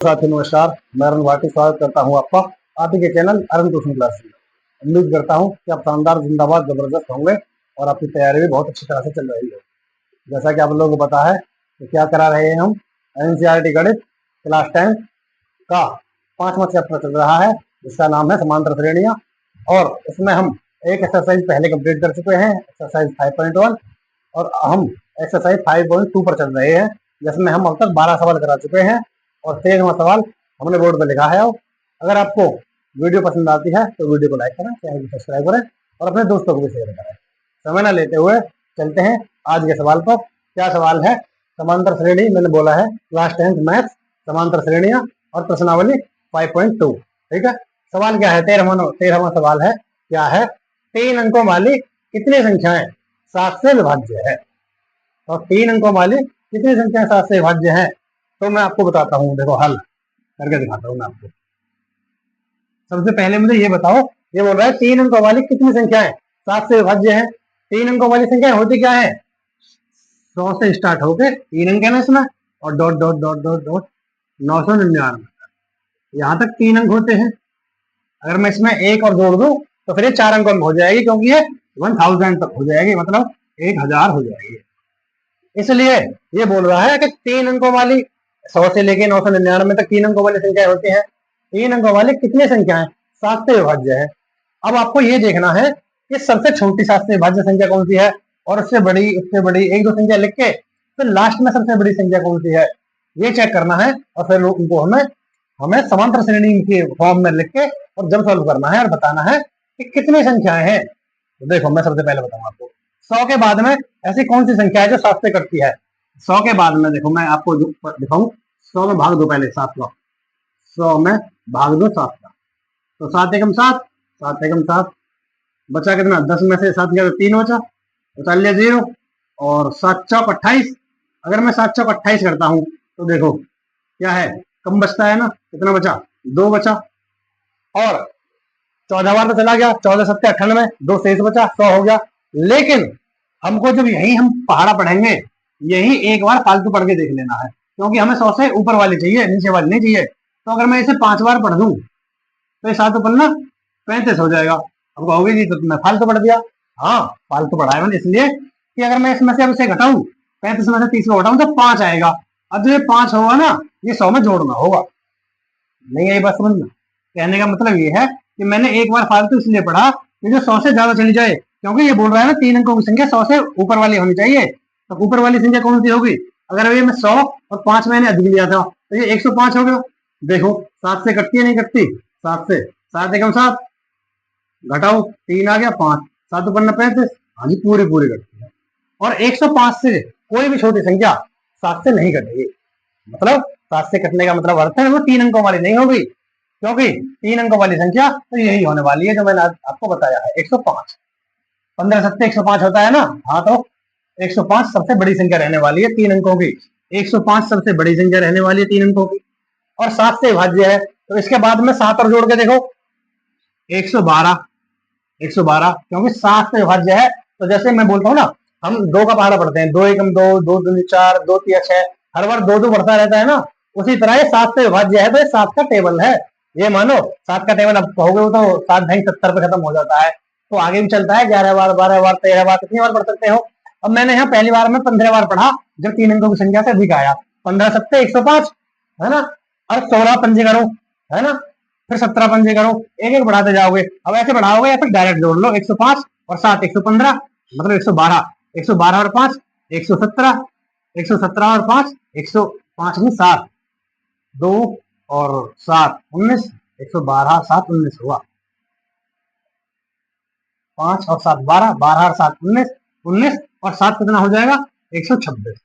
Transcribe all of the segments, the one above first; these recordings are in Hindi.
साथियों नमस्कार, मैं अरुण भाटी स्वागत करता हूं आपका आप ही के चैनल अरुण ट्यूशन क्लास में। उम्मीद करता हूं कि आप शानदार जिंदाबाद जबरदस्त होंगे और आपकी तैयारी भी बहुत अच्छी तरह से चल रही है। जैसा कि आप लोगों को पता है कि क्या करा रहे हैं हम एनसीईआरटी गणित क्लास 10 का 5वां चैप्टर चल रहा है जिसका नाम है समांतर श्रेणियां। और इसमें हम एक एक्सरसाइज पहले कंप्लीट कर चुके हैं, एक्सरसाइज 5.1, और हम एक्सरसाइज 5.2 पर चल रहे हैं जिसमें हम अब तक 12 सवाल करा चुके हैं और 13वां सवाल हमने बोर्ड पर लिखा है। अगर आपको वीडियो पसंद आती है तो वीडियो को लाइक करें, चैनल को सब्सक्राइब करें और अपने दोस्तों को भी शेयर करें। समय न लेते हुए चलते हैं आज के सवाल पर। क्या सवाल है? समांतर श्रेणी, मैंने बोला है क्लास 10 मैथ्स, समांतर श्रेणियां और प्रश्नावली 5.2। ठीक है, सवाल क्या है? 13वां सवाल है। क्या है? 3 अंकों वाली कितनी संख्याएं 7 से विभाज्य है? और 3 अंकों वाली कितनी संख्याएं 7 से विभाज्य है? तो मैं आपको बताता हूँ, देखो हल करके दिखाता हूँ मैं आपको। सबसे पहले मुझे ये बताओ, ये बोल रहा है 3 अंकों वाली कितनी संख्याएं 7 से विभाज्य है। 3 अंकों वाली संख्याएं होती क्या है? 100 से स्टार्ट होके 3 अंक है ना इसमें, और dot dot dot dot dot 999, यहाँ तक 3 अंक होते हैं। अगर मैं इसमें एक और जोड़ दूं तो फिर ये 4 अंकों में हो जाएगी, क्योंकि ये 1000 तक हो जाएगी, मतलब 1000 हो जाएगी। इसलिए ये बोल रहा है कि 3 अंकों वाली 100 से लेके 999 तक 3 अंकों वाली संख्याएं होती हैं। 3 अंकों वाली कितनी संख्याएं 7 से विभाज्य है? अब आपको ये देखना है कि सबसे छोटी 7 से विभाज्य संख्या कौन सी है, और उससे बड़ी एक दो संख्या लिख के फिर लास्ट में सबसे बड़ी संख्या कौन सी है ये चेक करना है, और फिर उनको हमें समांतर श्रेणी के फॉर्म में लिख के और जब सॉल्व करना है और बताना है कि कितनी संख्याएं हैं। तो देखो मैं सबसे पहले बताऊंगा आपको 100 के बाद में ऐसी कौन सी संख्या है जो 7 से कटती है। 100 के बाद में देखो मैं आपको दिखाऊं, 100 में भाग दो पहले 7 का, 100 में भाग दो 7 का, तो 7 एकम 7, 7 एकम 7, बचा कितना? 10 में से 7 गया तो 3 बचा, उतार लिया 0, और 7 चौक 28। अगर मैं 7 चौक 28 करता हूं तो देखो क्या है, कम बचता है ना, कितना बचा? 2 बचा, और 14 बार तो चला गया, 14 सत्ते 98, 2 शेष बचा, 100 हो गया। लेकिन हमको जब यही हम पहाड़ा पढ़ेंगे, यही एक बार फालतू पढ़ के देख लेना है, क्योंकि हमें 100 से ऊपर वाली चाहिए, नीचे वाली नहीं चाहिए। तो अगर मैं इसे 5 बार पढ़ दूं तो ये 7 पन्ना 35 हो जाएगा। अब कहोगे जी तो मैं फालतू पढ़ दिया। हाँ, फालतू पढ़ा है मैंने, इसलिए कि अगर मैं इसमें से अब इसे घटाऊं, 35 में से 30 को घटाऊं तो 5 आएगा। अब जो ये 5 होगा ना, ये 100 में जोड़ना होगा। नहीं आई बात समझना? कहने का मतलब ये है कि मैंने एक बार फालतू इसलिए पढ़ा कि जो 100 से ज्यादा चली जाए, क्योंकि ये बोल रहा है ना 3 अंकों की संख्या 100 से ऊपर वाली होनी चाहिए। तो ऊपर वाली संख्या कौन सी होगी? अगर ये मैं 100 और 5 मैंने अधिक लिया था तो ये 105 हो गया। देखो 7 से कटती है नहीं कटती? 7 से, 7 एकम 7, घटाओ 3 आ गया 5, 7 पन्ना 35। हाँ जी, पूरी पूरी कटती है। और 105 से कोई भी छोटी संख्या 7 से नहीं कटेगी। मतलब 7 से कटने का मतलब अर्थ है वो 3 अंकों वाली नहीं होगी, क्योंकि 3 अंकों वाली संख्या तो यही होने वाली है जो मैंने आपको बताया है, 105। 15 सत्ते 105 होता है ना? हाँ, तो 105 सबसे बड़ी संख्या रहने वाली है 3 अंकों की। 105 सबसे बड़ी संख्या रहने वाली है 3 अंकों की, और 7 से विभाज्य है। तो इसके बाद में 7 और जोड़ के देखो, 112, 112, क्योंकि 7 से विभाज्य है। तो जैसे मैं बोलता हूँ ना, हम 2 का पहाड़ा पढ़ते हैं, 2 एकम 2, 2 दूनी 4, 2 तिया 6, हर बार 2 2 बढ़ता रहता है ना। उसी तरह ये 7 से विभाज्य है, तो ये 7 का टेबल है। ये मानो 7 का टेबल अब कहोगे तो 7 ढाई 70 पे खत्म हो जाता है, तो आगे भी चलता है 11 बार, 12 बार, 13 बार, कितनी बार पढ़ सकते हो। अब मैंने यहाँ पहली बार में 15 बार पढ़ा जब 3 अंकों की संख्या से अधिक आया। 15 सत्ते 105 है ना, और 16 पंजे करो, है ना, फिर 17 पंजे करो, एक एक बढ़ाते जाओगे। अब ऐसे बढ़ाओगे या फिर डायरेक्ट जोड़ लो, 105 और 7 115, मतलब 112, 112 और 5 117, 117 और 5 105 में 7, 2 और 7 19, 112 7 19 हुआ, 5 और 7 12, 12 और 7 19, 19 और 7 कितना हो जाएगा? 126,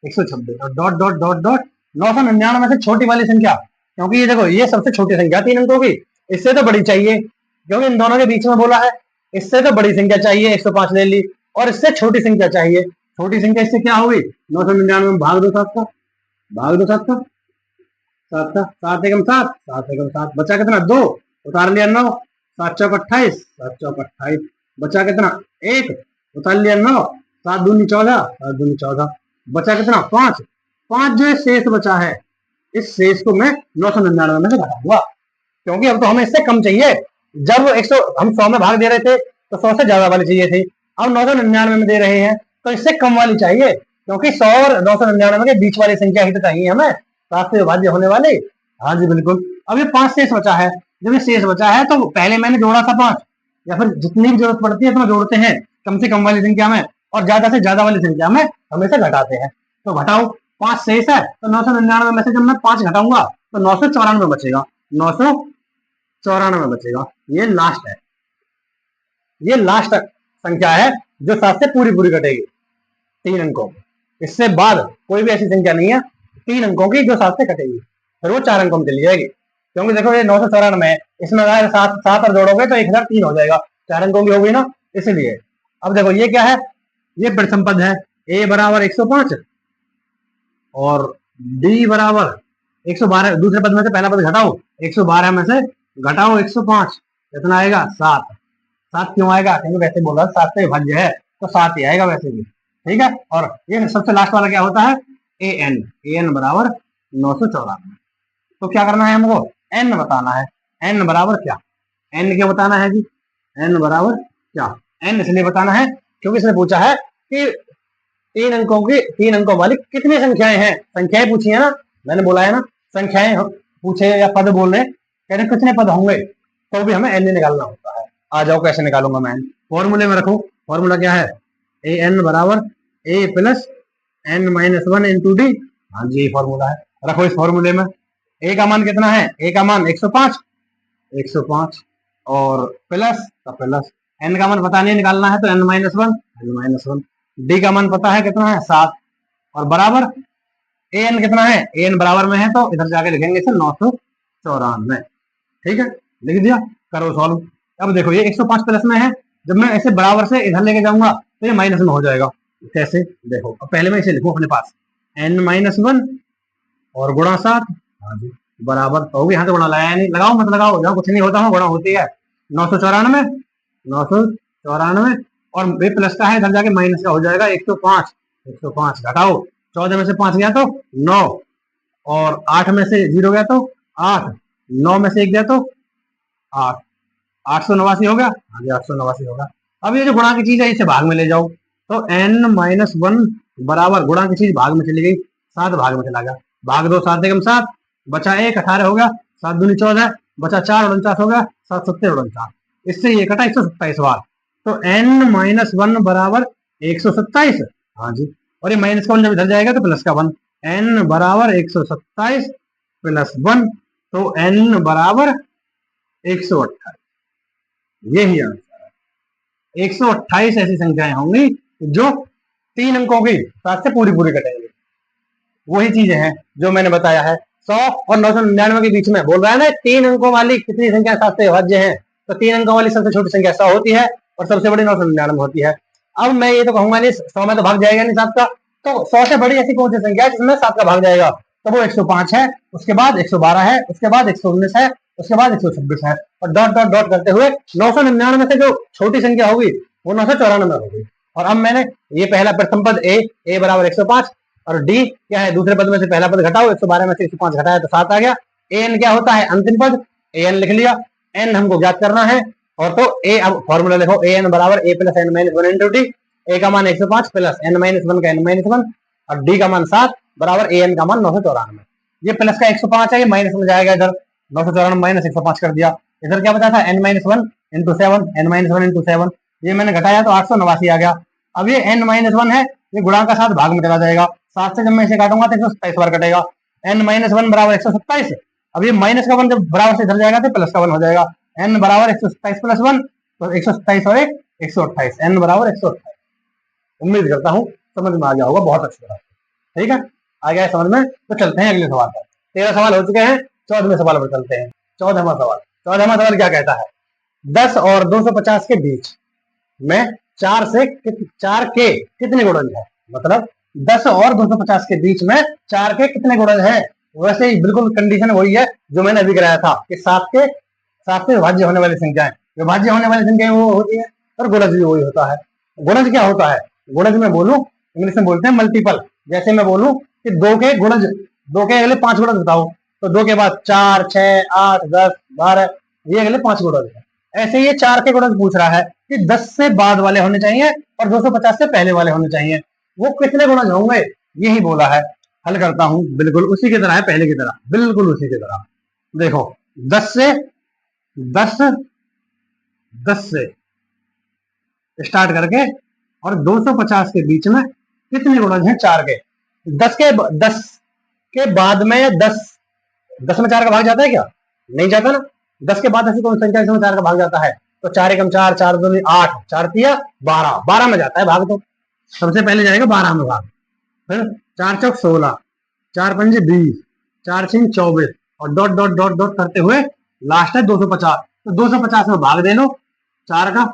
126, और डॉट डॉट डॉट डॉट 999 से छोटी वाली संख्या, क्योंकि ये देखो ये सबसे छोटी संख्या 3 अंकों की, इससे तो बड़ी चाहिए, क्योंकि इन दोनों के बीच में बोला है। इससे तो बड़ी संख्या चाहिए, 105 ले ली, और इससे छोटी संख्या चाहिए। छोटी संख्या इससे क्या होगी? 999 में भाग दो 7 का, भाग दो 7 का, 7 का, 7 एकम 7, 7 एकम 7, बचा कितना? 2, उतार लिया 9, 7 चौक 28, 7 चौक 28, बचा कितना? 1, उतार लिया 9, 7 दूनी 14, 7 दूनी 14, बचा कितना? 5, 5 जो है शेष बचा है, इस शेष को मैं 999 में से घटाऊंगा, क्योंकि अब तो हमें इससे कम चाहिए। जब 100 हम 100 में भाग दे रहे थे तो 100 से ज्यादा वाली चाहिए थी, अब 999 में दे रहे हैं तो इससे कम वाली चाहिए, क्योंकि 100 और 999 के बीच वाली संख्या ही तो चाहिए हमें, 7 से विभाज्य होने वाली। हाँ जी बिल्कुल। अब ये 5 शेष बचा है, जब ये शेष बचा है तो पहले मैंने जोड़ा था 5, या फिर जितनी भी जरूरत पड़ती है तो जोड़ते हैं कम से कम वाली संख्या में, और ज्यादा से ज्यादा वाली संख्या में हमेशा घटाते हैं। तो घटाओ, 5 शेष है तो 999 में से जब मैं 5 घटाऊंगा तो 994 बचेगा, 994 बचेगा। ये लास्ट है, ये लास्ट संख्या है जो 7 से पूरी पूरी कटेगी 3 अंकों की। इससे बाद कोई भी ऐसी संख्या नहीं है 3 अंकों की जो 7 से कटेगी, फिर वो 4 अंकों में चली जाएगी। क्योंकि देखो ये 994 है, इसमें अगर 7 और जोड़ोगे तो 1003 हो जाएगा, 4 अंकों की होगी ना, इसलिए। अब देखो ये क्या है, ये प्रथम पद है, a बराबर 105 और d बराबर 112। दूसरे पद में से पहला पद घटाओ, 112 में से घटाओ 105, कितना आएगा 7। 7 क्यों आएगा, क्योंकि वैसे बोल रहा 7 से विभाज्य है तो 7 ही आएगा वैसे भी, ठीक है। और ये सबसे लास्ट वाला क्या होता है, an बराबर 994। तो क्या करना है हमको, n बताना है। n बराबर क्या, n क्या बताना है जी, n बराबर क्या, n इसलिए बताना है क्योंकि इसने पूछा है कि 3 अंकों वाली कितनी संख्याएं हैं। संख्याएं पूछी है ना, मैंने बोला है ना, संख्याएं पूछे या पद बोले, कह रहे कितने पद होंगे, तो भी हमें n निकालना होता है। आ जाओ कैसे निकालूंगा मैं, फॉर्मूले में रखो। फॉर्मूला क्या है, an बराबर a plus n-1 into D. हाँ जी फॉर्मूला है, रखो इस फॉर्मूले में। a का मान कितना है, a का मान 105 और प्लस का प्लस, n का मान पता नहीं निकालना है तो n-1 डी का मान पता है कितना है 7, और बराबर an कितना है, an बराबर में है तो इधर जाके लिखेंगे इसे 994। ठीक है, लिख दिया, करो सॉल्व। अब देखो ये 105 प्लस में है, जब मैं ऐसे बराबर से इधर लेके जाऊंगा तो ये माइनस में हो जाएगा। कैसे, देखो अब पहले मैं इसे लिखूं अपने पास, n-1 और गुणा 7, हाँ जी बराबर, तो यहाँ तो गुणा लगाया नहीं, लगाओ मत लगाओ, जहाँ कुछ नहीं होता है गुणा होती है। 994 और ये प्लस का है, इधर जाके माइनस का हो जाएगा 105 घटाओ, 14 में से 5 गया तो 9, और 8 में से 0 गया तो 8, 9 में से 1 गया तो 8, 889 हो गया। हाँ जी 889 होगा। अब ये जो गुणा की चीज है इसे भाग में ले जाओ, तो n-1 बराबर गुणा की चीज भाग में चली गई, 7 भाग में चला गया, भाग 2 7 एकम 7, बचा 1 18 हो गया, 7 दूनी 14, बचा 4 49 हो गया, 7 7 49, इससे ये कटा 127 बार, तो n-1 बराबर 127। हाँ जी, और ये माइनस का 1 जब इधर जाएगा तो प्लस का 1, n बराबर 127 प्लस 1, तो n बराबर 128। यही आंसर है, 128 ऐसी संख्याएं होंगी जो 3 अंकों की 7 से पूरी पूरी कटेंगे। वही चीजें हैं जो मैंने बताया है, 100 और 999 के बीच में बोल रहा है ना, 3 अंकों वाली कितनी संख्या 7 से विभाज्य है, तो 3 अंकों वाली सबसे छोटी संख्या 100 होती है और सबसे बड़ी 999 होती है। अब मैं ये तो कहूंगा नहीं 100 में तो भाग जाएगा नहीं 7 का, तो 100 से बड़ी ऐसी कौन सी संख्या है जिसमें 7 का भाग जाएगा, तो वो 105 है, उसके बाद 112 है, उसके बाद 119 है, उसके बाद 126 है, और डॉट डॉट डॉट करते हुए 999 से जो छोटी संख्या होगी वो 994 होगी। और अब मैंने ये पहला प्रथम पद a बराबर 105 और d क्या है, दूसरे पद में से पहला पद घटाओ, 112 में से 105 घटाया तो 7 आ गया। an क्या होता है, अंतिम पद, an लिख लिया, n हमको ज्ञात करना है, और तो a, अब फॉर्मूला लिखो, an बराबर a plus n-1 into D, a का मान 105 प्लस n-1 का n-1 और d का मान 7 बराबर an का मान 994। ये प्लस का 105 है, ये माइनस में जाएगा, इधर 994 माइनस 105 कर दिया, इधर क्या बचा था n-1 इंटू 7, n-1 इंटू 7, ये मैंने घटाया तो 889 आ गया। अब ये n-1 है, ये गुणा का 7 भाग में चला जाएगा, 7 से जब मैं इसे काटूंगा तो 127 बार कटेगा, n-1 बराबर 127। अब ये माइनस का 1 जब बराबर से इधर जाएगा तो प्लस का 1 हो जाएगा, n बराबर 127 प्लस 1, तो 127 और 1 128, n बराबर 128। उम्मीद करता हूँ समझ में आ गया होगा बहुत अच्छी तरह, ठीक है, आ गया समझ में। तो चलते हैं अगले सवाल पर, 13 सवाल हो चुके हैं, 14वें सवाल पर चलते हैं। 14वां सवाल क्या कहता है, 10 और 250 के बीच में 4 के कितने गुणज है, मतलब 10 और 250 के बीच में 4 के कितने गुणज हैं। वैसे ही बिल्कुल कंडीशन वही है जो मैंने अभी कराया था कि 7 से विभाज्य होने वाली संख्याएं, विभाज्य होने वाली संख्याएं वो होती है, और गुणज भी वही होता है। गुणज क्या होता है, गुणज में बोलूं, इंग्लिश में बोलते हैं मल्टीपल। जैसे मैं बोलूं कि 2 के गुणज 2 के अगले 5 गुणज बताओ, तो 2 के बाद 4, 6, 8, 10, 12, ये अगले 5 गुणज है। ऐसे ये 4 के गुणज पूछ रहा है कि 10 से बाद वाले होने चाहिए और 250 से पहले वाले होने चाहिए, वो कितने गुणज होंगे, यही बोला है। हल करता हूं, बिल्कुल उसी की तरह है, पहले की तरह, बिल्कुल उसी की तरह। देखो 10 से 10 10 से स्टार्ट करके और 250 के बीच में कितने गुणज हैं 4 के। 10 के बाद में 10 में 4 का भाग जाता है क्या, नहीं जाता ना। 10 के बाद ऐसी कौन संख्या जिसमें 4 का भाग जाता है, तो 4 एकम 4, 4 दूनी 8, 4 तिया 12, 12 में जाता है भाग। तो सबसे पहले जाएगा 12 में भाग, फिर 4 चौक 16, 4 पंजे 20, 4 छीन 24 और डॉट डॉट डॉट डॉट करते हुए लास्ट है 250। तो 250 में भाग दे लो 4 का,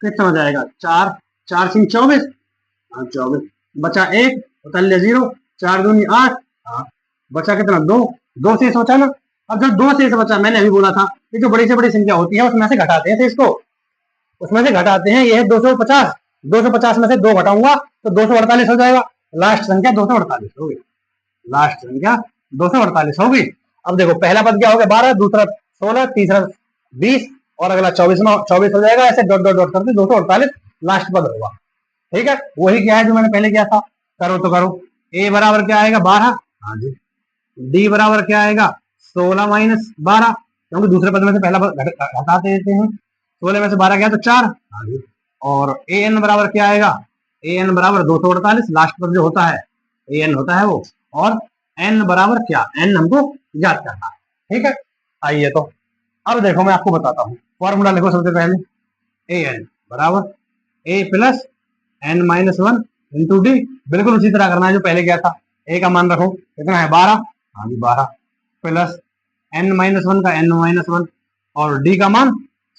कितना हो जाएगा, 4, 4 छीन 24, 24 बचा 1, उतल 0, 4 दूनी 8, हाँ बचा कितना 2, 2 से सोचा ना। अब जब 2 से बचा, मैंने अभी बोला था कि जो बड़ी से बड़ी संख्या होती है उसमें से घटाते हैं इसको, उसमें से घटाते हैं, ये है 250, 250 में से 2 घटाऊंगा तो 248 हो जाएगा। लास्ट संख्या 248 होगी, लास्ट संख्या 248 होगी। अब देखो पहला पद क्या हो गया 12, दूसरा 16, तीसरा 20 और अगला 24 हो जाएगा। ऐसे डॉट डॉट डॉट करके 248 लास्ट पद होगा। ठीक है, वही क्या है जो मैंने पहले किया था। करो तो करो, ए बराबर क्या आएगा 12, हाँ जी। डी बराबर क्या आएगा 16 माइनस 12, क्योंकि दूसरे पद में से पहला पद हटाते देते हैं। 16 में से 12 गया तो 4, हाँ जी। और ए एन बराबर क्या आएगा, ए एन बराबर 248, लास्ट पद जो होता है ए एन होता है वो, और एन बराबर क्या, एन हमको याद करना है। ठीक है, आइए तो अब देखो मैं आपको बताता हूँ। फॉर्मूला लिखो सबसे पहले, ए एन बराबर a plus n minus 1 into d, बिल्कुल उसी तरह करना है जो पहले किया था। ए का मान रखो कितना है 12, हाँ जी 12, प्लस एन माइनस 1 का एन माइनस 1 और डी का मान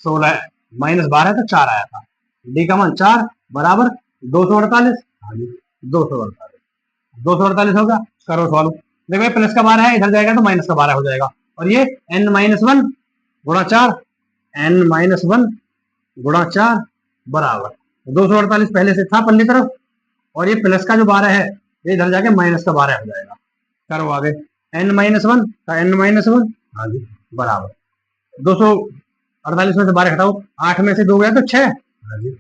16 माइनस 12 तो 4 आया था, डी का मान 4 बराबर 248, हाँ जी 248, 248 होगा। करो सॉल्व, देखो प्लस का 12 है, इधर जाएगा तो माइनस का 12 हो जाएगा, और ये एन माइनस 1 गुणा 4, एन माइनस 1 गुणा 4 बराबर 248 पहले से था पल्ली तरफ, और ये प्लस का जो 12 है ये इधर जाके माइनस का 12 हो जाएगा। करो आगे, एन माइनस 1 का एन माइनस 1, हाँ जी बराबर 248 में से 12 घटाओ, 8 में से 2 गया तो 6, हाँ जी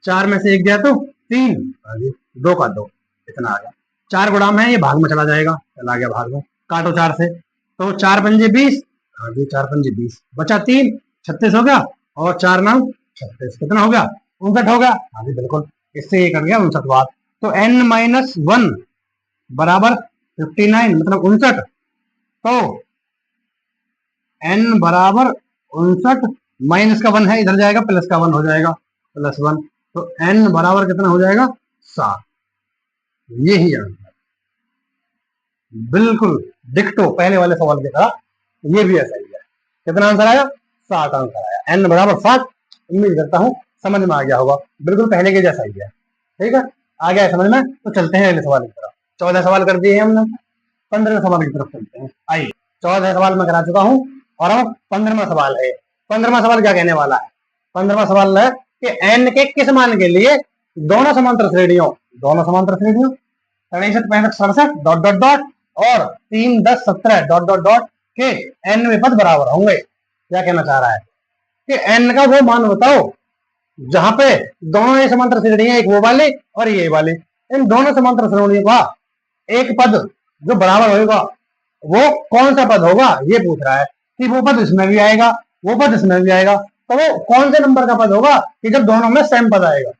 4 में से 1 गया तो 3, हाँ जी 2 का 2, इतना आ गया। 4 गुणाम है, ये भाग में चला जाएगा, चला गया भाग में, काटो 4 से, तो 4 पंजे 20, हाँ जी 4 पंजे 20, बचा 3, 36 हो गया, और 4 9 36, कितना हो गया 59 हो गया, हाँ जी बिल्कुल, इससे ये कर गया 59 बात। तो n माइनस 1 बराबर 59 मतलब 59, तो n बराबर 59 माइनस का 1 है, इधर जाएगा प्लस का 1 हो जाएगा, प्लस 1, तो n बराबर कितना हो जाएगा 7। यही आंसर, बिल्कुल डिक्टो पहले वाले सवाल की तरह, ये भी ऐसा ही है। कितना आंसर आया 7 आंसर आया, n बराबर 7। उम्मीद करता हूँ समझ में आ गया होगा, बिल्कुल पहले के जैसा ही है। ठीक है, आ गया है समझ में, तो चलते हैं अगले सवाल की तरफ। 14 सवाल कर दिए हमने, 15वें सवाल की तरफ चलते हैं। आइए, 14 सवाल मैं करा चुका हूँ और अब 15वां सवाल है। 15वां सवाल क्या कहने वाला है, 15वां सवाल है कि n के किस मान के लिए दोनों समांतर श्रेणियों 63, 65, 67 डॉट डॉट डॉट और 3, 10, 17 डॉट डॉट डॉट के n पद बराबर होंगे। क्या कहना चाह रहा है कि n का वो मान बताओ जहां पे दोनों ये समांतर श्रेणियां, एक वो वाली और ये वाली, इन दोनों समांतर श्रेणियों का एक पद जो बराबर होगा वो कौन सा पद होगा, ये पूछ रहा है कि वो पद इसमें भी आएगा, वो पद इसमें भी आएगा, तो वो कौन से नंबर का पद होगा कि जब दोनों में सेम पद आएगा,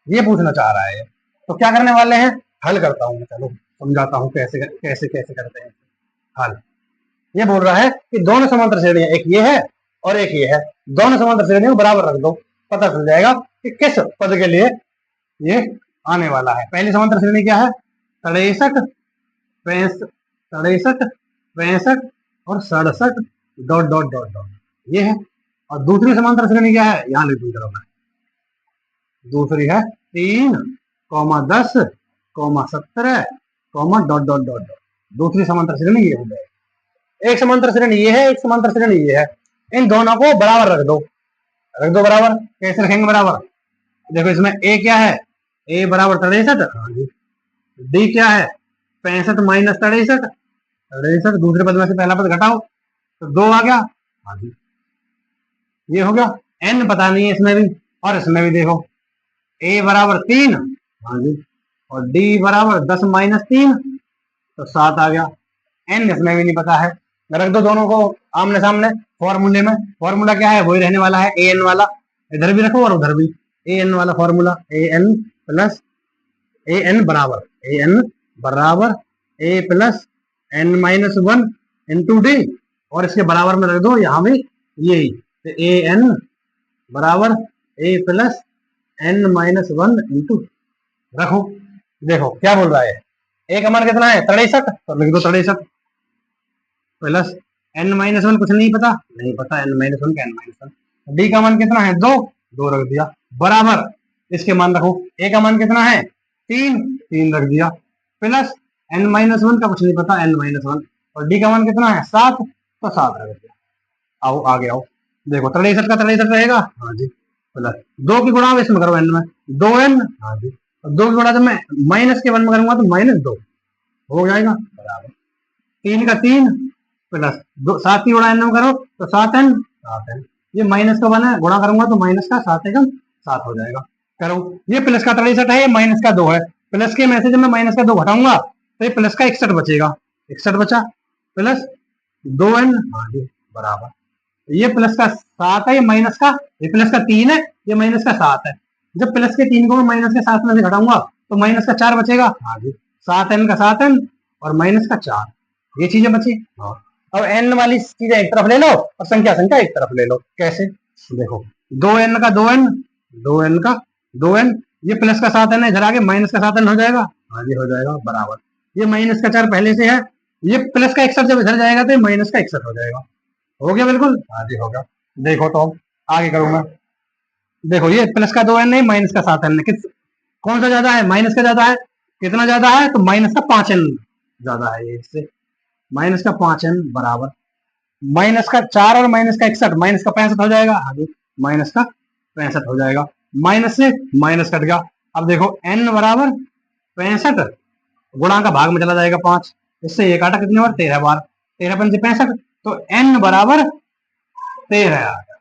ये पूछना चाह रहा है। तो क्या करने वाले हैं, हल करता हूं, चलो समझाता हूं कैसे कैसे कैसे करते हैं हल। ये बोल रहा है कि दोनों समांतर श्रेणियां, एक ये है और एक ये है, दोनों समांतर श्रेणियों को बराबर रख दो, पता चल जाएगा कि किस पद के लिए ये आने वाला है। पहली समांतर श्रेणी क्या है 63, 63, 65 और 67 डॉट डॉट डॉट डॉट, ये है। और दूसरी समांतर श्रेणी क्या है, यहां लिख दूं, दूसरी है 3, 10, 17 डॉट डॉट डॉट डॉट, दूसरी समांतर श्रेणी ये हो जाएगी। एक समांतर श्रेणी ये है, एक समांतर श्रेणी ये है, इन दोनों को बराबर रख दो, बराबर। कैसे रखेंगे बराबर, देखो इसमें ए क्या है, ए बराबर 63, डी क्या है 65 माइनस 63, 63 दूसरे पद में से पहला पद घटाओ तो 2 आ गया। हाँ जी, ये हो गया। n पता नहीं है इसमें भी, और इसमें भी देखो a बराबर 3, हाँ जी, और d बराबर 10 माइनस 3 तो 7 आ गया। n इसमें भी नहीं पता है। रख दो दोनों को आमने सामने फॉर्मूले में। फॉर्मूला क्या है, वही रहने वाला है, ए एन वाला। इधर भी रखो और उधर भी ए एन वाला formula, a n plus a n बराबर a plus n minus 1 into d, और इसके बराबर में रख दो यहाँ भी यही, तो ए एन बराबर a plus n minus 1 into, रखो। देखो क्या बोल रहा है, ए का मान कितना है 63, तो लिख दो 63 प्लस एन माइनस 1 कुछ नहीं पता, एन माइनस 1 का एन माइनस 1। डी का मान कितना है 2, 2 रख दिया, बराबर इसके मान रखो, ए का मान कितना है 3, 3 रख दिया, प्लस एन माइनस 1 का कुछ नहीं पता, एन माइनस 1, और डी का मान कितना है 7, तो 7 रख दिया। आओ आगे आओ, देखो 63 का 63 रहेगा, हाँ जी, प्लस 2 की गुणा इसमें करो एन में, 2n, हाँ जी, 2 की गुणा जब मैं माइनस के 1 में करूंगा तो माइनस 2 हो जाएगा, बराबर 3 का 3 प्लस 7 की गुणा एन में करो तो 7n, 7n, ये माइनस का 1 है, गुणा करूंगा तो माइनस का 7 एकम 7 हो जाएगा। करो, ये प्लस का 63 है, ये माइनस का 2 है, प्लस के में से जब मैं माइनस का 2 घटाऊंगा तो ये प्लस का 61 बचेगा, 61 बचा, प्लस 2n, हाँ जी, बराबर ये प्लस का 7 है, ये माइनस का, ये प्लस का 3 है, ये माइनस का 7 है, जब प्लस के 3 को मैं माइनस के 7 में से घटाऊंगा तो माइनस का 4 बचेगा, हाँ जी, 7n का 7n और माइनस का 4, ये चीजें बची। हाँ, अब n वाली चीजें एक तरफ ले लो और संख्या एक तरफ ले लो, कैसे, देखो 2n का 2n, 2n का 2n, ये प्लस का 7n है, इधर आगे माइनस का 7n हो जाएगा, हाँ जी, हो जाएगा, बराबर ये माइनस का 4 पहले से है, ये प्लस का 61 जब इधर जाएगा तो ये माइनस का 61 हो जाएगा, हो गया बिल्कुल, हाँ जी, हो गया। देखो तो आगे करूंगा, देखो ये प्लस का 2n है, माइनस का 7n है, कौन सा ज्यादा है, माइनस का ज्यादा है, कितना ज्यादा है, तो माइनस का 5n ज्यादा है, ये इससे माइनस का 5n बराबर माइनस का 4 और माइनस का 61, माइनस का 65 हो जाएगा, आगे माइनस का 65 हो जाएगा, माइनस से माइनस कट गया। अब देखो n बराबर 65 गुणा का भाग में चला जाएगा 5, इससे एक आटा कितने बार 13 बार, 13 पंजे 65, तो n बराबर 13 आ गया,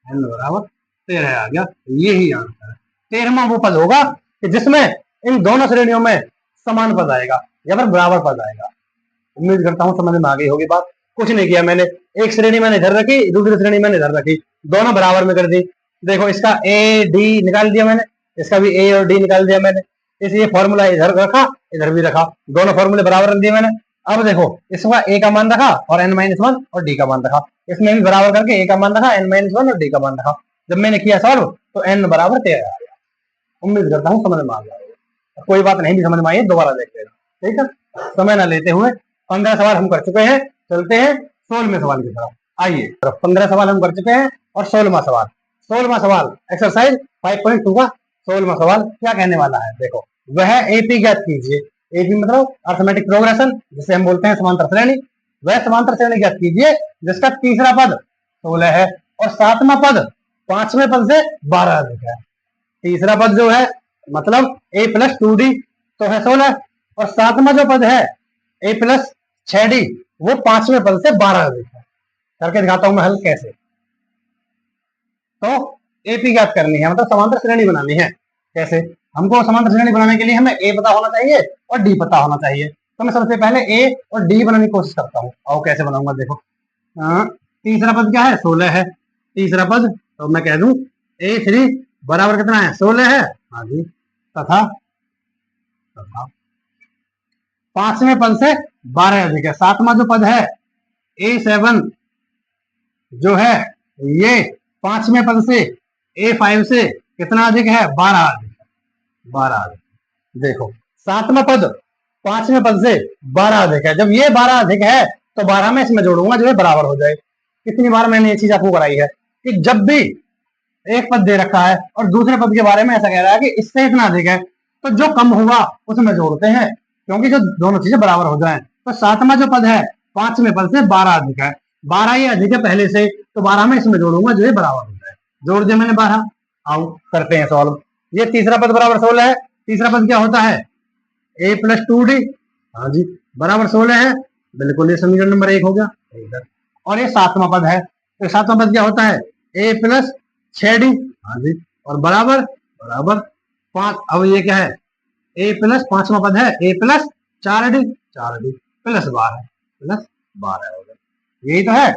n बराबर 13 आ गया, यही आंसर है। 13वां वो पद होगा कि जिसमें इन दोनों श्रेणियों में समान पद आएगा या फिर बराबर पद आएगा। उम्मीद करता हूँ समझ में आ गई होगी बात। कुछ नहीं किया मैंने, एक श्रेणी मैंने इधर रखी, दूसरी श्रेणी मैंने इधर रखी, दोनों बराबर में कर दी। देखो इसका ए डी निकाल दिया मैंने, इसका भी ए और डी निकाल दिया मैंने, इसलिए फॉर्मूला इधर रखा इधर भी रखा, दोनों फॉर्मूले बराबर रख दिए मैंने। अब देखो इसका ए का मान रखा और एन माइनस 1 और डी का मान रखा, इसमें भी बराबर करके ए का मान रखा, एन माइनस 1 और डी का मान रखा। जब मैंने किया सॉल्व तो एन बराबर 13 आ गया। उम्मीद करता हूँ समझ में आ गया, कोई बात नहीं भी समझ में आई दोबारा देख लेना, ठीक है। समय न लेते हुए 15 सवाल हम कर चुके हैं, चलते हैं 16वें सवाल की तरफ। आइए, 15 सवाल हम कर चुके हैं और 16वां सवाल, 16वां सवाल एक्सरसाइज 5.2 का 16वां सवाल क्या कहने वाला है, देखो वह एपी ज्ञात कीजिए। एपी मतलब अर्थमेटिक प्रोग्रेशन, जिसे हम बोलते हैं समांतर श्रेणी। वह समांतर श्रेणी ज्ञात कीजिए जिसका तीसरा पद 16 है और सातवां पद 5वें पद से 12 अधिक है। तीसरा पद जो है मतलब a प्लस 2d तो है 16, और सातवां जो पद है a प्लस 6d वो 5वें पद से 12 अधिक है। करके दिखाता हूं मैं हल कैसे। तो एपी ज्ञात करनी है, मतलब समांतर श्रेणी बनानी है। कैसे, हमको समांतर श्रेणी बनाने के लिए हमें ए पता होना चाहिए और डी पता होना चाहिए। तो मैं सबसे पहले ए और डी बनाने की कोशिश करता हूँ। और कैसे बनाऊंगा, देखो तीसरा पद क्या है 16 है, तीसरा पद तो मैं कह दूं a3 बराबर कितना है 16 है, हाँ जी, तथा तथा 5वें पद से 12 अधिक है। सातवां जो पद है a7 जो है ये 5वें पद से a5 से कितना अधिक है 12 अधिक है, 12 अधिक। देखो सातवां पद 5वें पद से 12 अधिक है, जब ये 12 अधिक है तो 12 में इसमें जोड़ूंगा जो है बराबर हो जाए। कितनी बार मैंने ये चीज आपको कराई है कि जब भी एक पद दे रखा है और दूसरे पद के बारे में ऐसा कह रहा है कि इससे इतना अधिक है, तो जो कम होगा उसमें जोड़ते हैं, क्योंकि जो दोनों चीजें बराबर हो जाएं। तो सातवां जो पद है 5वें पद से 12 अधिक है, 12 ये अधिक है पहले से, तो 12 में इसमें जोड़ूंगा जो है बराबर हो जाए। जोड़ दिया मैंने 12। आओ करते हैं सॉल्व। ये तीसरा पद बराबर 16 है, तीसरा पद क्या होता है a प्लस 2d हाँ जी, बराबर 16 है, बिल्कुल ये समीकरण नंबर 1 हो गया इधर। और ये 7वां पद है, तो 7वां पद क्या होता है, a प्लस 6d। हाँ जी, और बराबर बराबर 5। अब ये क्या है, a प्लस 5वां पद है a plus 4d, 4d plus 12, plus 12 हो गया, यही तो है।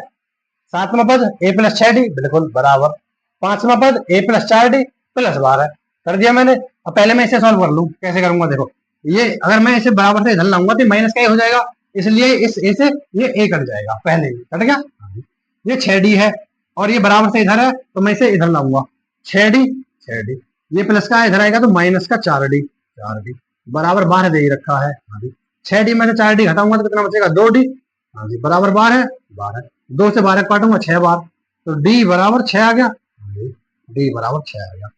7वां पद a प्लस 6d, बिल्कुल बराबर 5वां पद a प्लस 4d प्लस 12 कर दिया मैंने। अब पहले मैं इसे सॉल्व कर लूं, कैसे करूंगा देखो, ये अगर मैं इसे बराबर से इधर लाऊंगा तो माइनस का ही हो जाएगा, इसलिए इस ए से ये a कट जाएगा, पहले ही कट गया। ये 6d है और ये बराबर से इधर है, तो मैं इसे इधर लाऊंगा, 6d 6d, ये प्लस का इधर आएगा तो माइनस का 4d, 4d बराबर 12 दे ही रखा है। हाँ जी, 6d में से 4d घटाऊंगा तो कितना बचेगा, 2d। हाँ जी, बराबर 12, 12 2 से 12 काटूंगा 6 बार, तो d बराबर 6 आ गया, d बराबर 6 आ गया।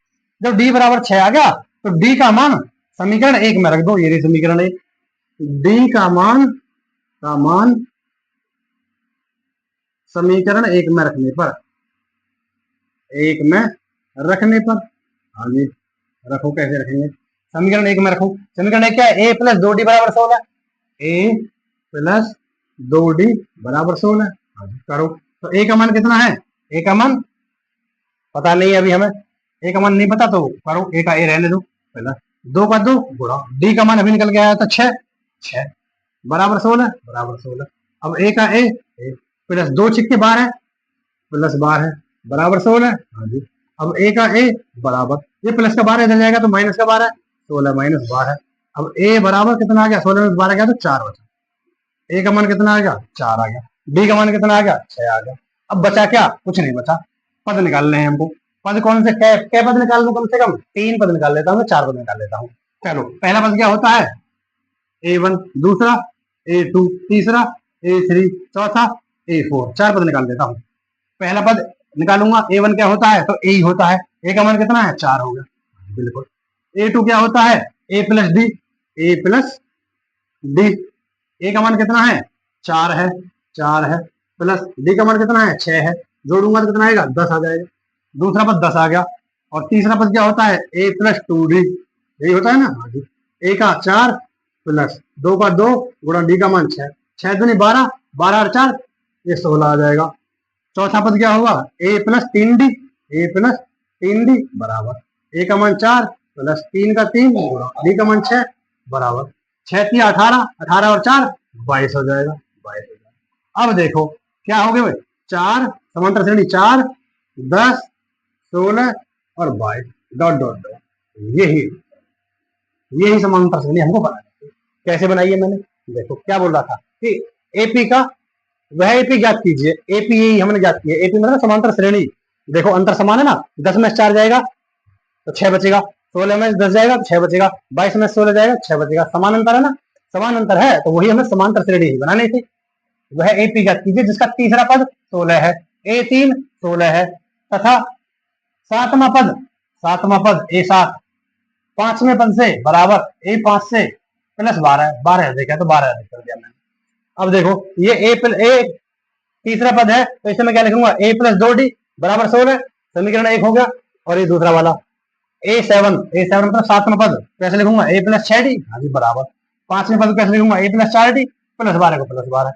जब d बराबर 6 आ गया तो d का मान समीकरण 1 में रख दो, ये रही समीकरण 1। d का मान समीकरण 1 में रखने पर, 1 में रखने पर, हाँ जी रखो, कैसे रखेंगे, समीकरण 1 में रखो। समीकरण 1 क्या है, a प्लस 2d बराबर 16, a प्लस 2d बराबर 16। हाँ जी करो, तो a का मान कितना है, a का मान पता नहीं अभी हमें, a का मान नहीं पता तो करो, a का a रहने दो, पहला 2 का 2 गुणा d का मान अभी निकल के आया था 6, 6 बराबर 16, बराबर 16। अब a का a प्लस 2 छिक्के 12 प्लस 12 बराबर 16। हाँ जी, अब a का a बराबर, ये प्लस का 12 इधर जाएगा तो माइनस का 12, 16 माइनस 12। अब a बराबर कितना आ गया, 16 में 12 गया तो 4 बचा, a का मान कितना आ गया, 4 आ गया, d का मान कितना आ गया, 6 आ गया। अब बचा क्या, कुछ नहीं बचा, पद निकालने हैं हमको। पद कौन से, क्या पद निकाल लूं, कम से कम 3 पद निकाल लेता हूँ, 4 पद निकाल लेता हूँ। चलो, पहला पद क्या होता है, a1, दूसरा a2, तीसरा a3, चौथा a4, 4 पद निकाल देता हूँ। पहला पद निकालूंगा, a1 क्या होता है, तो a ही होता है, a का मान कितना है, 4 हो गया, बिल्कुल। a2 क्या होता है, a plus D, a plus D, a का मान कितना है, 4 है, 4 है, प्लस d का मान कितना है, 6 है, जोड़ूंगा तो कितना आएगा, 10 आ जाएगा, दूसरा पद 10 आ गया। और तीसरा पद क्या होता है, a प्लस 2d, यही होता है ना, a का 4 प्लस 2 का 2 गुणा d का मान 6, 6 दूनी 12, 12 और 4 ये 16 आ जाएगा। चौथा पद क्या होगा, a plus 3d, a plus 3d बराबर a का मान 4 प्लस 3 का 3 गुणा d का मान 6 बराबर 6 3 18, 18 और 4 22 हो जाएगा, 22 हो जाएगा। अब देखो क्या हो गया भाई, 4 समांतर श्रेणी 4, 10, 16 और 22 डॉट डॉट डॉट, यही यही समांतर श्रेणी हमको बनानी है। कैसे बनाई है मैंने, देखो क्या बोल रहा था कि एपी का वह एपी ज्ञात कीजिए, एपी यही हमने ज्ञात किया, एपी मतलब समांतर श्रेणी। देखो अंतर समान है ना, 10 में 4 जाएगा तो 6 बचेगा, 16 में 10 जाएगा तो 6 बचेगा, 22 में 16 जाएगा 6 बचेगा, समान अंतर है ना, समान अंतर है तो वही हमें समांतर श्रेणी ही बनानी थी। वह एपी ज्ञात कीजिए जिसका तीसरा पद 16 है, a3 16 है, तथा सातवां पद a7 पांचवें पद से बराबर a5 से प्लस 12, 12 देखा तो 12 कर दिया मैंने। अब देखो ये a तीसरा पद है तो इसे मैं क्या लिखूंगा, a प्लस 2d बराबर 16, समीकरण 1 हो गया। और ये दूसरा वाला a7 मतलब 7वां पद कैसे लिखूंगा, a प्लस 6d, हाँ जी बराबर 5वें पद कैसे लिखूंगा, a प्लस 4d प्लस 12 को प्लस 12,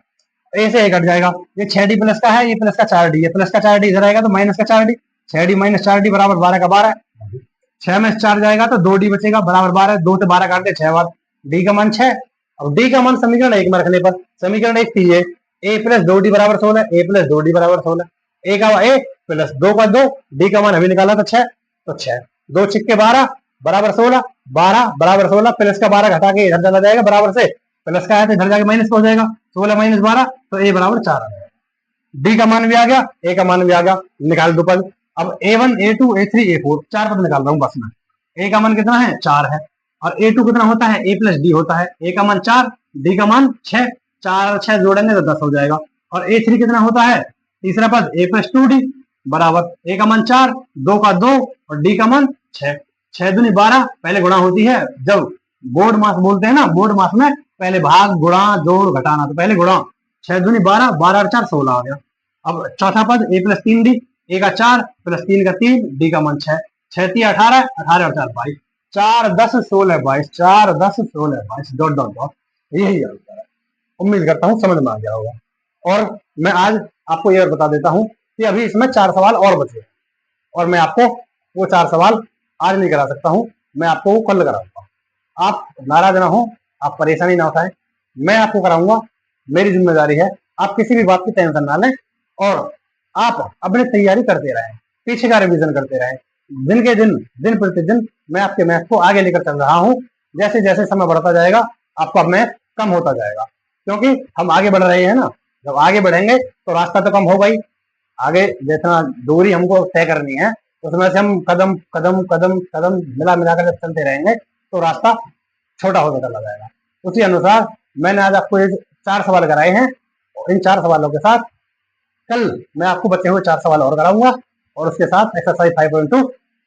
ए से कट जाएगा, ये 6d प्लस का है, ये प्लस का 4d, ये प्लस का 4d इधर आएगा तो माइनस का 4d, 6d माइनस 4d बराबर 12 का 12, 6 में 4 जाएगा तो 2d बचेगा बराबर 12, 2 से 12 काटते 6 बार, d का मान 6। अब d का मान समीकरण 1 में रखने पर, समीकरण 1 थी ये a प्लस 2d बराबर 16, a प्लस 2d बराबर 16, a का a प्लस 2 का 2, d का मान अभी निकाला था 6, तो 6 2 छिक्के 12 बराबर 16, 12 बराबर 16, प्लस का 12 घटा के इधर चला जाएगा बराबर से, प्लस का है तो इधर जाके माइनस हो जाएगा, 16 माइनस 12 तो a बराबर 4 आ जाएगा, d का मान भी आ गया, a का मान भी आ गया, निकाल दो पद। अब a1 a2 a3 a4 4 पद निकाल रहा हूँ बस में। a का मान कितना है, 4 है, और a2 कितना होता है, a प्लस d होता है, a का मान 4, d का मान 6, 4 और 6 जोड़ेंगे तो 10 हो जाएगा। और a3 कितना होता है, तीसरा पद a प्लस 2d बराबर a का मान 4, 2 का 2 और d का मान 6, 6 दूनी 12, पहले गुणा होती है, जब बोर्ड मास बोलते हैं ना, बोर्ड मास में पहले भाग गुणा जोड़ घटाना, तो पहले गुणा, 6 दूनी 12, 12 और 4 16 आ गया। अब चौथा पद a प्लस 3d, a का 4 प्लस 3 का 3, d का मान 6, 6 3 18, 18 और 4 22, 4 10 16 22, 4 10 16 22 डॉट डॉट डॉट, यही आंसर है। उम्मीद करता हूँ समझ में आ गया होगा। और मैं आज आपको ये बता देता हूँ कि अभी इसमें 4 सवाल और बचे हैं और मैं आपको वो 4 सवाल आज नहीं करा सकता हूँ, मैं आपको वो कल कराऊंगा। आप नाराज ना हो, आप परेशानी ना उठाएं, मैं आपको कराऊंगा, मेरी जिम्मेदारी है। आप किसी भी बात की टेंशन ना लें और आप अपनी तैयारी करते रहें, पीछे का रिवीजन करते रहें। दिन के दिन, दिन प्रतिदिन मैं आपके मैथ को आगे लेकर चल रहा हूँ। जैसे जैसे समय बढ़ता जाएगा आपका मैथ कम होता जाएगा, क्योंकि हम आगे बढ़ रहे हैं ना। जब आगे बढ़ेंगे तो रास्ता तो कम होगा ही। आगे जितना दूरी हमको तय करनी है उसमें से हम कदम कदम कदम कदम मिला मिलाकर जब चलते रहेंगे तो रास्ता छोटा होता चला जाएगा। उसी अनुसार मैंने आज आपको ये 4 सवाल कराए हैं और इन 4 सवालों के साथ कल मैं आपको बचे हुए 4 सवाल और कराऊंगा और उसके साथ एक्सरसाइज 5.2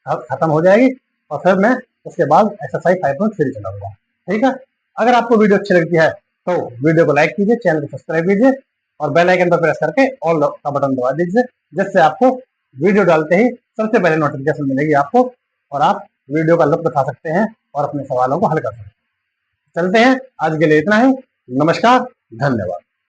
खत्म हो जाएगी और फिर मैं उसके बाद एक्सरसाइज 5.3 चलाऊंगा। ठीक है, अगर आपको वीडियो अच्छी लगती है तो वीडियो को लाइक कीजिए, चैनल को सब्सक्राइब कीजिए और बेल आइकन पर प्रेस करके ऑल का बटन दबा दीजिए, जिससे आपको वीडियो डालते ही सबसे पहले नोटिफिकेशन मिलेगी आपको और आप वीडियो का लुत्फ उठा सकते हैं और अपने सवालों को हल कर सकते हैं। चलते हैं, आज के लिए इतना ही। नमस्कार, धन्यवाद।